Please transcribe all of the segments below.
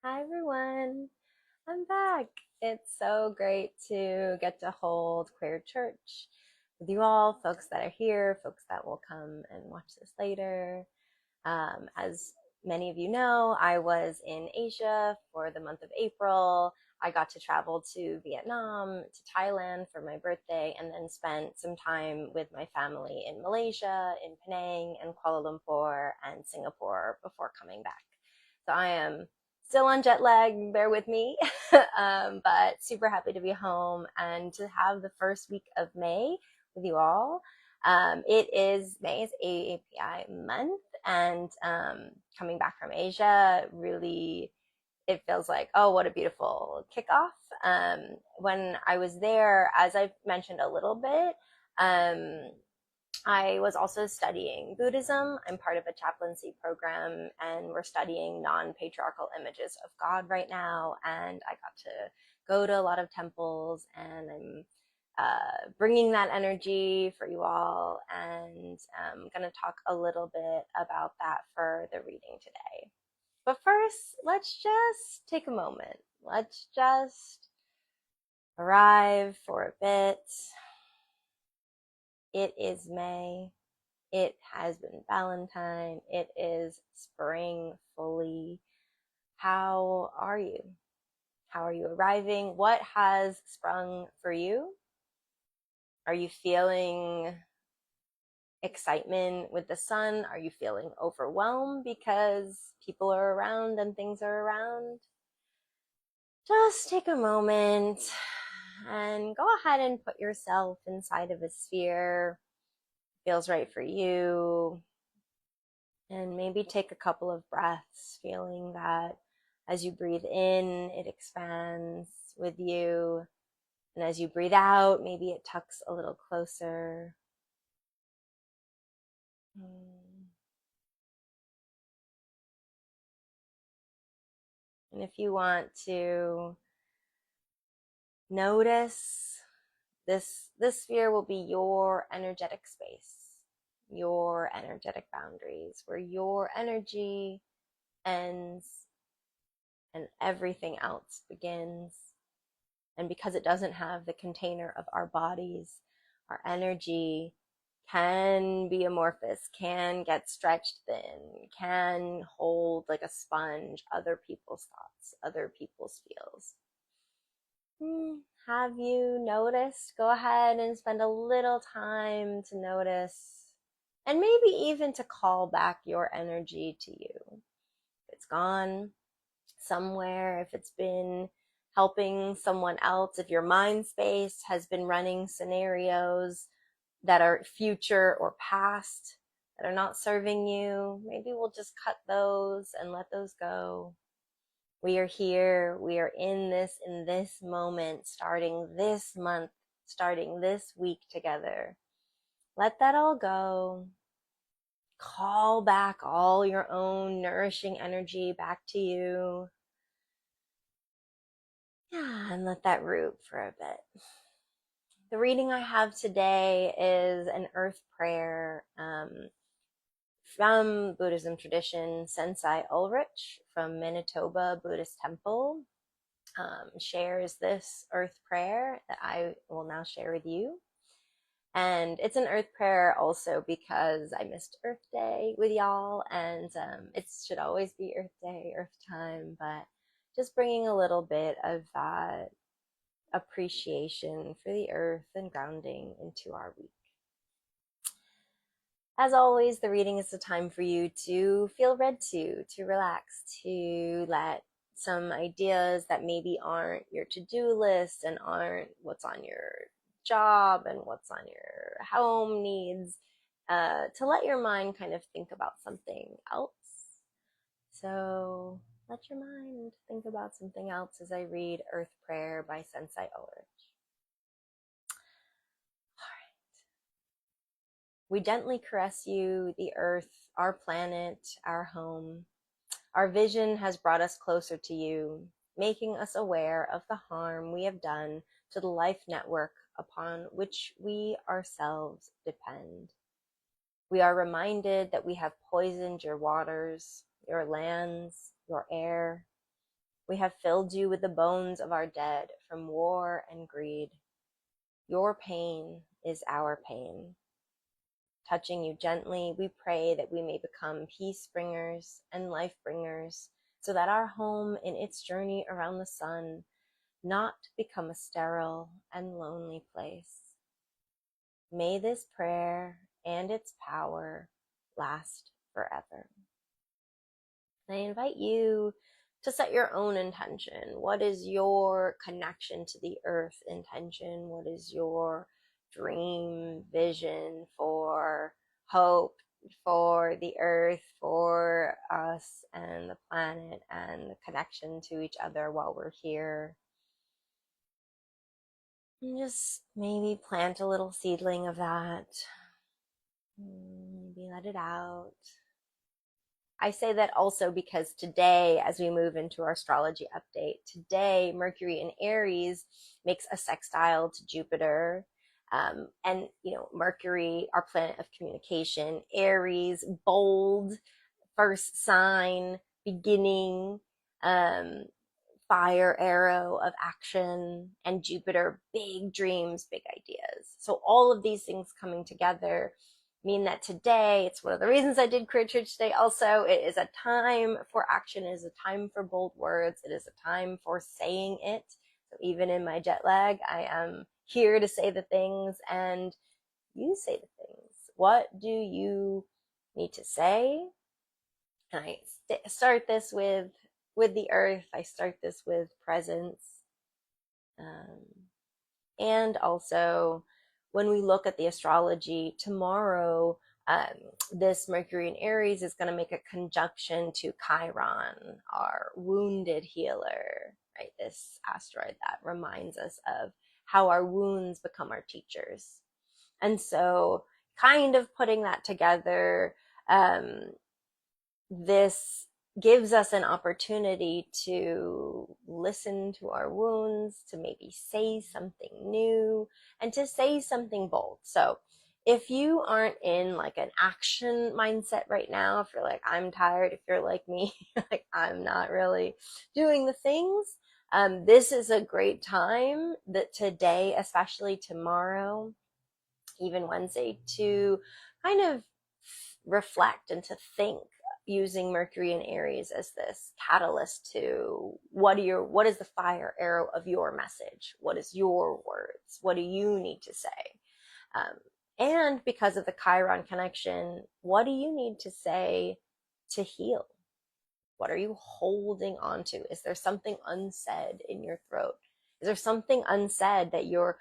Hi everyone, I'm back. It's so great to get to hold Queer Church with you all, folks that are here, folks that will come and watch this later. As many of you know, I was in Asia for the month of April. I got to travel to Vietnam, to Thailand for my birthday, and then spent some time with my family in Malaysia, in Penang, and Kuala Lumpur, and Singapore before coming back. So I am still on jet lag, bear with me, but super happy to be home and to have the first week of May with you all. May is AAPI month, and coming back from Asia, really, it feels like, oh, what a beautiful kickoff. When I was there, as I've mentioned a little bit, I was also studying Buddhism. I'm part of a chaplaincy program, and we're studying non-patriarchal images of God right now. And I got to go to a lot of temples, and I'm bringing that energy for you all. And I'm going to talk a little bit about that for the reading today. But first, let's just take a moment. Let's just arrive for a bit. It is May. It has been Valentine. It is spring fully. How are you? How are you arriving? What has sprung for you? Are you feeling excitement with the sun? Are you feeling overwhelmed because people are around and things are around? Just take a moment and go ahead and put yourself inside of a sphere. Feels right for you. And maybe take a couple of breaths, feeling that as you breathe in, it expands with you. And as you breathe out, maybe it tucks a little closer. And if you want to notice, this sphere will be your energetic space, your energetic boundaries, where your energy ends and everything else begins. And because it doesn't have the container of our bodies, our energy can be amorphous, can get stretched thin, can hold like a sponge other people's thoughts, other people's feels. Have you noticed? Go ahead and spend a little time to notice, and maybe even to call back your energy to you. If it's gone somewhere, if it's been helping someone else, if your mind space has been running scenarios that are future or past that are not serving you, maybe we'll just cut those and let those go. We are here, we are in this moment, starting this month, starting this week together. Let that all go. Call back all your own nourishing energy back to you. Yeah, and let that root for a bit. The reading I have today is an earth prayer from Buddhism tradition. Sensei Ulrich from Manitoba Buddhist Temple shares this earth prayer that I will now share with you. And it's an earth prayer also because I missed Earth Day with y'all, and it should always be Earth Day, Earth time, but just bringing a little bit of that appreciation for the earth and grounding into our week. As always, the reading is the time for you to feel read to relax, to let some ideas that maybe aren't your to-do list and aren't what's on your job and what's on your home needs, to let your mind kind of think about something else. So let your mind think about something else as I read Earth Prayer by Sensei Ulrich. We gently caress you, the earth, our planet, our home. Our vision has brought us closer to you, making us aware of the harm we have done to the life network upon which we ourselves depend. We are reminded that we have poisoned your waters, your lands, your air. We have filled you with the bones of our dead from war and greed. Your pain is our pain. Touching you gently, we pray that we may become peace bringers and life bringers, so that our home in its journey around the sun not become a sterile and lonely place. May this prayer and its power last forever. I invite you to set your own intention. What is your connection to the earth intention? What is your dream vision for hope, for the earth, for us and the planet, and the connection to each other while we're here? And just maybe plant a little seedling of that. Maybe let it out. I say that also because today, as we move into our astrology update, today Mercury in Aries makes a sextile to Jupiter. And, Mercury, our planet of communication, Aries, bold, first sign, beginning, um, fire arrow of action, and Jupiter, big dreams, big ideas. So all of these things coming together mean that today, it's one of the reasons I did Queer Church today also, it is a time for action, it is a time for bold words, it is a time for saying it. So even in my jet lag, I am here to say the things, and you say the things. What do you need to say? And I start this with the earth. I start this with presence. And also, when we look at the astrology tomorrow, this Mercury in Aries is going to make a conjunction to Chiron, our wounded healer, right? This asteroid that reminds us of how our wounds become our teachers. And so, kind of putting that together, this gives us an opportunity to listen to our wounds, to maybe say something new, and to say something bold. So if you aren't in like an action mindset right now, if you're like, I'm tired, if you're like me, like I'm not really doing the things, this is a great time, that today, especially tomorrow, even Wednesday, to kind of reflect and to think, using Mercury in Aries as this catalyst to what is the fire arrow of your message? What is your words? What do you need to say? And because of the Chiron connection, what do you need to say to heal? What are you holding on to? Is there something unsaid in your throat? Is there something unsaid that you're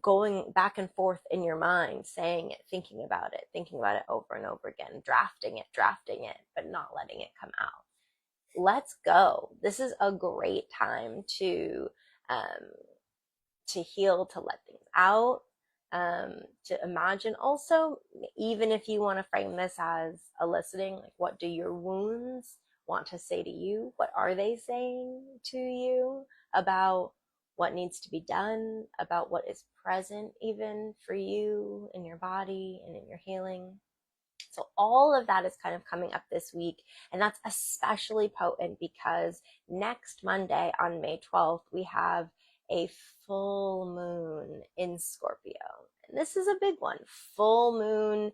going back and forth in your mind, saying it, thinking about it over and over again, drafting it, but not letting it come out? Let's go. This is a great time to heal, to let things out, to imagine. Also, even if you want to frame this as a listening, like, what do your wounds want to say to you? What are they saying to you about what needs to be done, about what is present even for you in your body and in your healing? So all of that is kind of coming up this week, and that's especially potent because next Monday on May 12th, we have a full moon in Scorpio. And this is a big one. Full moon,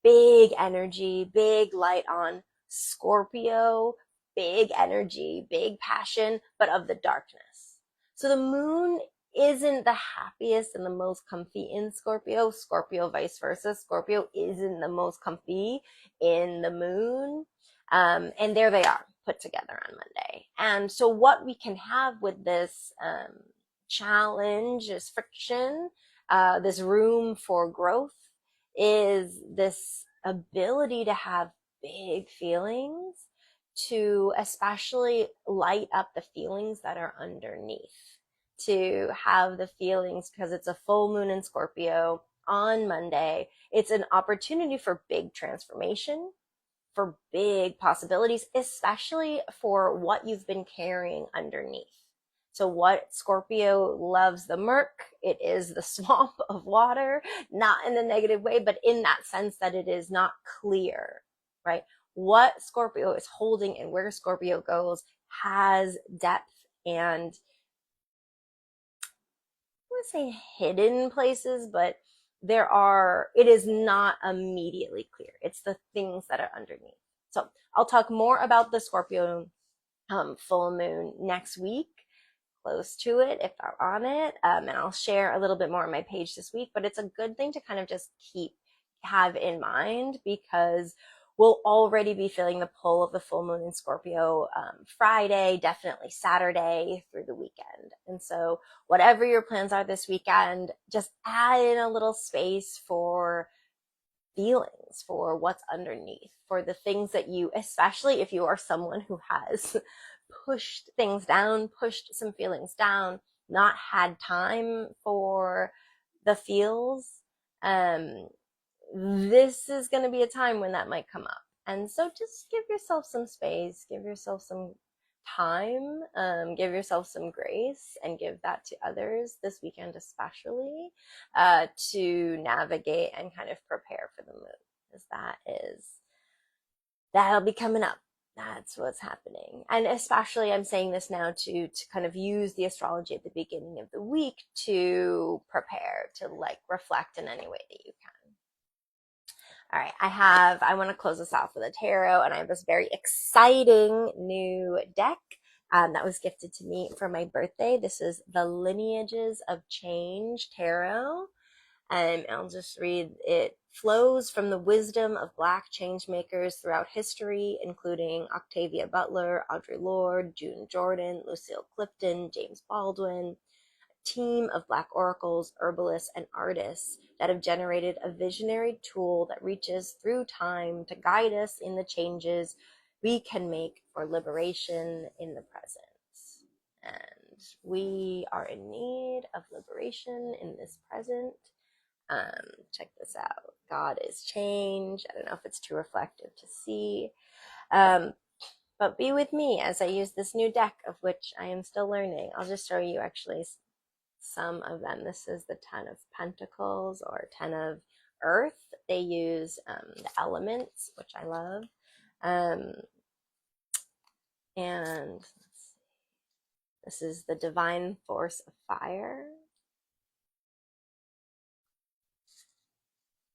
big energy, big light on Scorpio, big energy, big passion, but of the darkness. So the moon isn't the happiest and the most comfy in Scorpio. Scorpio vice versa. Scorpio isn't the most comfy in the moon. And there they are put together on Monday. And so what we can have with this challenge, this friction, this room for growth, is this ability to have big feelings, to especially light up the feelings that are underneath, to have the feelings, because it's a full moon in Scorpio on Monday. It's an opportunity for big transformation, for big possibilities, especially for what you've been carrying underneath. So what Scorpio loves the murk, it is the swamp of water, not in a negative way, but in that sense that it is not clear, right? What Scorpio is holding and where Scorpio goes has depth and I want to say hidden places, but it is not immediately clear. It's the things that are underneath. So I'll talk more about the Scorpio full moon next week, close to it if they're on it. And I'll share a little bit more on my page this week, but it's a good thing to kind of just have in mind because we'll already be feeling the pull of the full moon in Scorpio Friday, definitely Saturday through the weekend. And so whatever your plans are this weekend, just add in a little space for feelings, for what's underneath, for the things that you, especially if you are someone who has pushed things down, pushed some feelings down, not had time for the feels, this is going to be a time when that might come up. And so just give yourself some space, give yourself some time, give yourself some grace, and give that to others this weekend, especially to navigate and kind of prepare for the moon, because that'll be coming up. That's what's happening. And especially I'm saying this now to kind of use the astrology at the beginning of the week to prepare, to like reflect in any way that you can. All right, I want to close this off with a tarot, and I have this very exciting new deck that was gifted to me for my birthday. This is the Lineages of Change Tarot. And I'll just read, it flows from the wisdom of Black change makers throughout history, including Octavia Butler, Audre Lorde, June Jordan, Lucille Clifton, James Baldwin, team of Black oracles, herbalists, and artists that have generated a visionary tool that reaches through time to guide us in the changes we can make for liberation in the present. And we are in need of liberation in this present. Check this out. God is change. I don't know if it's too reflective to see. But be with me as I use this new deck, of which I am still learning. I'll just show you actually some of them. This is the 10 of Pentacles, or 10 of Earth. They use the elements, which I love. And let's see. This is the divine force of fire.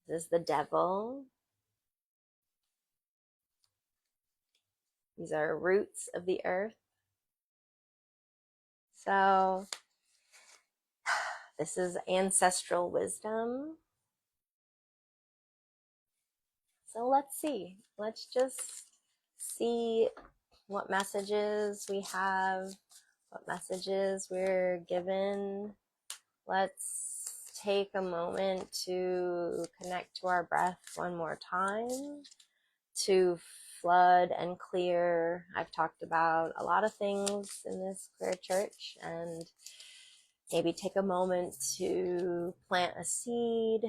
This is the devil. These are roots of the earth. So this is ancestral wisdom. So let's see. Let's just see what messages we have, what messages we're given. Let's take a moment to connect to our breath one more time, to flood and clear. I've talked about a lot of things in this queer church, and maybe take a moment to plant a seed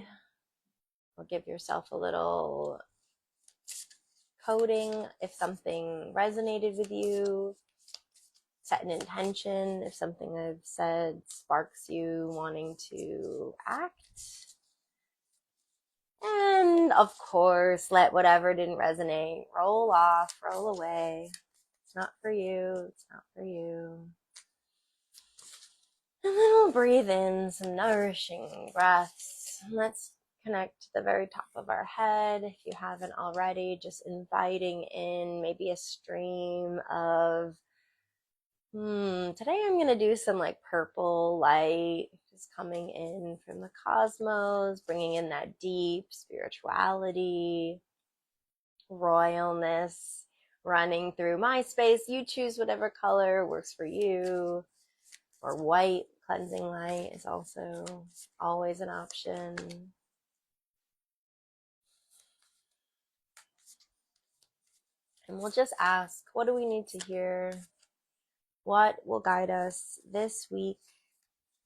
or give yourself a little coding if something resonated with you. Set an intention if something I've said sparks you wanting to act. And of course, let whatever didn't resonate roll off, roll away. It's not for you. It's not for you. And then we'll breathe in some nourishing breaths. Let's connect to the very top of our head. If you haven't already, just inviting in maybe a stream of, today I'm going to do some like purple light just coming in from the cosmos, bringing in that deep spirituality, royalness running through my space. You choose whatever color works for you, or white cleansing light is also always an option. And we'll just ask, what do we need to hear? What will guide us this week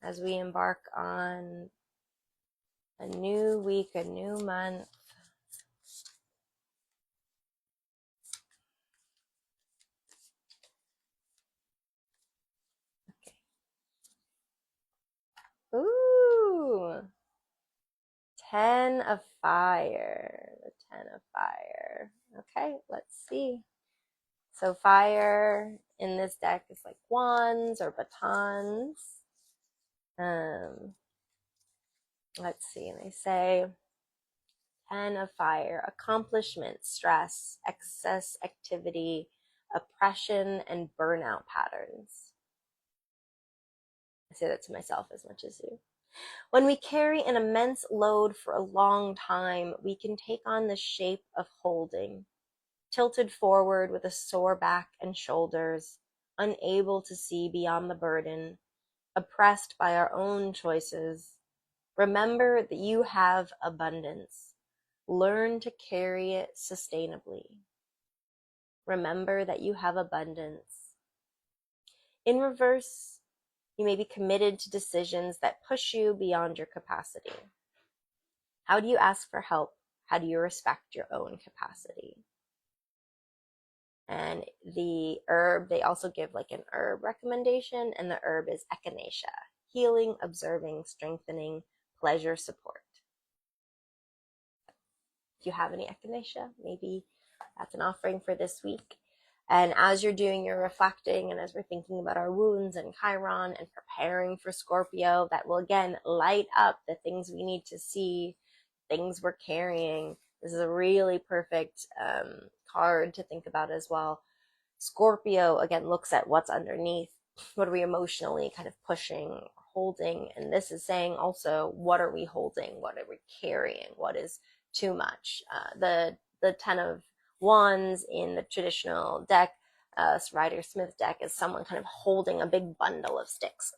as we embark on a new week, a new month? Okay. Ooh, 10 of fire, the 10 of fire. Okay, let's see. So fire in this deck is like wands or batons. Um, let's see, they say 10 of fire, accomplishment, stress, excess activity, oppression, and burnout patterns. I say that to myself as much as you. When we carry an immense load for a long time, we can take on the shape of holding, tilted forward with a sore back and shoulders, unable to see beyond the burden, oppressed by our own choices. Remember that you have abundance. Learn to carry it sustainably. Remember that you have abundance. In reverse, you may be committed to decisions that push you beyond your capacity. How do you ask for help? How do you respect your own capacity? And the herb, they also give like an herb recommendation, and the herb is echinacea, healing, observing, strengthening, pleasure, support. If you have any echinacea, maybe that's an offering for this week. And as you're doing your reflecting, and as we're thinking about our wounds and Chiron and preparing for Scorpio, that will again light up the things we need to see, things we're carrying. This is a really perfect card to think about as well. Scorpio, again, looks at what's underneath. What are we emotionally kind of pushing, holding? And this is saying also, what are we holding? What are we carrying? What is too much? The 10 of Wands in the traditional deck, Rider-Smith deck, is someone kind of holding a big bundle of sticks.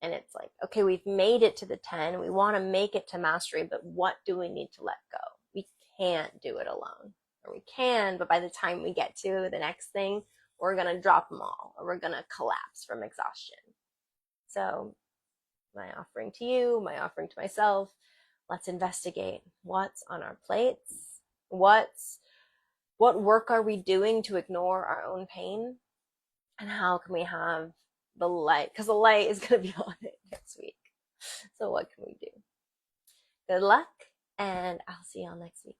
And it's like, okay, we've made it to the 10. We want to make it to mastery, but what do we need to let go? We can't do it alone. Or we can, but by the time we get to the next thing, we're going to drop them all, or we're going to collapse from exhaustion. So my offering to you, my offering to myself, let's investigate what's on our plates. What work are we doing to ignore our own pain? And how can we have the light? Because the light is going to be on it next week. So what can we do? Good luck, and I'll see y'all next week.